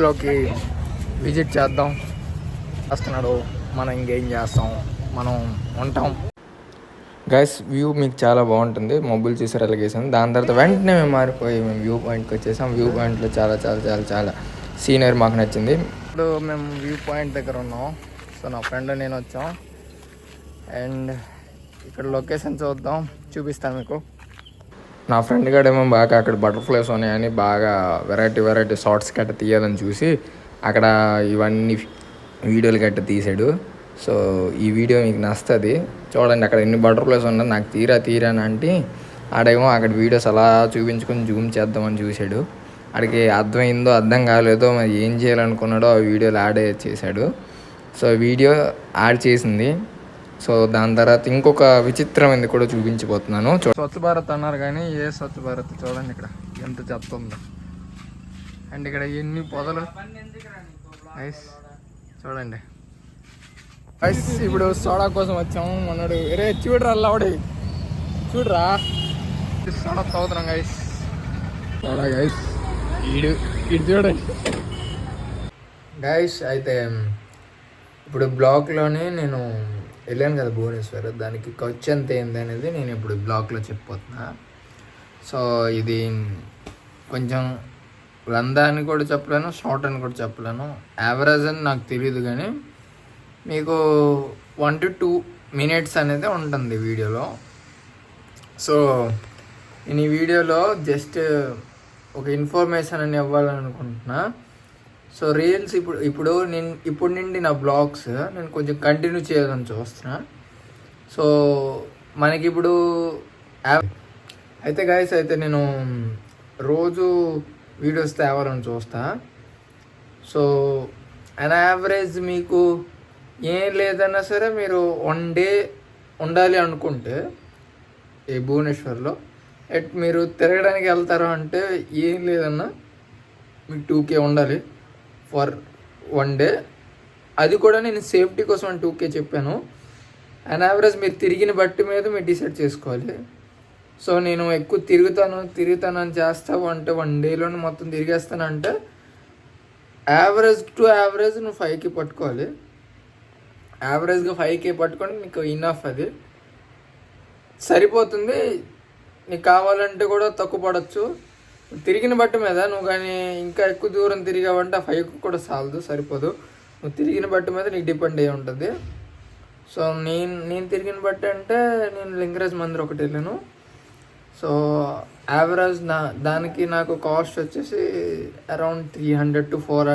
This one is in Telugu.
లోకి విజిట్ చేద్దాం వస్తున్నాడు. మనం ఇంకేం చేస్తాం, మనం ఉంటాం. గైస్ వ్యూ మీకు చాలా బాగుంటుంది. మొబైల్ చూసి ఎలాగేసాం. దాని తర్వాత వెంటనే మేము మారిపోయి మేము వ్యూ పాయింట్కి వచ్చేసాం. వ్యూ పాయింట్లో చాలా చాలా చాలా చాలా సీనరీ మాకు నచ్చింది. ఇప్పుడు మేము వ్యూ పాయింట్ దగ్గర ఉన్నాం. సో నా ఫ్రెండ్ నేను వచ్చాం. అండ్ ఇక్కడ లొకేషన్ చూపిస్తాను మీకు. నా ఫ్రెండ్ గాడేమో బాగా అక్కడ బటర్ఫ్లైస్ ఉన్నాయని బాగా వెరైటీ షార్ట్స్ గట్ట తీయాలని చూసి అక్కడ ఇవన్నీ వీడియోలు గట్ట తీసాడు. సో ఈ వీడియో మీకు నచ్చుతుంది చూడండి. అక్కడ ఎన్ని బటర్ఫ్లైస్ ఉన్నాయి నాకు తీరా అని అంటే ఆడేమో అక్కడ వీడియోస్ అలా చూపించుకొని జూమ్ చేద్దామని చూశాడు. ఆడికి అర్థమైందో అర్థం కాలేదో మరి ఏం చేయాలనుకున్నాడో ఆ వీడియోలు యాడ్ చేశాడు. సో వీడియో యాడ్ చేసింది. సో దాని తర్వాత ఇంకొక విచిత్రమైనది కూడా చూపించబోతున్నాను. స్వచ్ఛ భారత్ అన్నారు కానీ ఏ స్వచ్ఛ భారత్ చూడండి ఇక్కడ ఎంత చెత్త ఉందో. అండ్ ఇక్కడ ఎన్ని పొదలు చూడండి. ఇప్పుడు సోడా కోసం వచ్చాము. మనడు రే చూడరా అల్లవాడి చూడరా సోడా తాగుతున్నాం గైస్. సోడా గైస్ ఇటు చూడండి గైస్. అయితే ఇప్పుడు బ్లాక్లోనే నేను వెళ్ళాను కదా భువనేశ్వర్, దానికి ఖర్చు ఎంత అయింది అనేది నేను ఇప్పుడు బ్లాగ్లో చెప్పిపోతున్నా. సో ఇది కొంచెం లెంత్ అని కూడా చెప్పలేను, షార్ట్ అని కూడా చెప్పలేను, యావరేజ్ అని నాకు తెలియదు. కానీ మీకు 1 to 2 minutes అనేది ఉంటుంది వీడియోలో. సో నేను ఈ వీడియోలో జస్ట్ ఒక ఇన్ఫర్మేషన్ అని ఇవ్వాలనుకుంటున్నా. సో రీల్స్ ఇప్పుడు నుండి నా బ్లాగ్స్ నేను కొంచెం కంటిన్యూ చేయాలని చూస్తున్నా. సో మనకి ఇప్పుడు అయితే గైస్ అయితే నేను రోజు వీడియోస్ తేవాలని చూస్తా. సో అన్ యావరేజ్ మీకు ఏం లేదన్నా సరే మీరు 1 day ఉండాలి అనుకుంటే ఈ భువనేశ్వర్లో మీరు తిరగడానికి వెళ్తారు అంటే ఏం లేదన్నా మీకు 2K ఉండాలి ఫర్ 1 day. అది కూడా నేను సేఫ్టీ కోసం 2K చెప్పాను. అండ్ యావరేజ్ మీరు తిరిగిన బట్టి మీద మీరు డిసైడ్ చేసుకోవాలి. సో నేను ఎక్కువ తిరుగుతానని చేస్తావు అంటే 1 dayలోనే మొత్తం తిరిగేస్తానంటే యావరేజ్ టు యావరేజ్ నువ్వు 5K పట్టుకోవాలి. యావరేజ్గా 5K పట్టుకొని నీకు ఇనఫ్, అది సరిపోతుంది. నీకు కావాలంటే కూడా తక్కువ పడవచ్చు తిరిగిన బట్టి మీద. నువ్వు కానీ ఇంకా ఎక్కువ దూరం తిరిగావంటే 5 కూడా సరిపోదు. నువ్వు తిరిగిన బట్టి మీద నీకు డిపెండ్ అయ్యి ఉంటుంది. సో నేను తిరిగిన బట్టి అంటే నేను లింగరాజ్ మందిర్ ఒకటి వెళ్ళాను. సో యావరేజ్ దానికి నాకు కాస్ట్ వచ్చేసి అరౌండ్ 300 to 400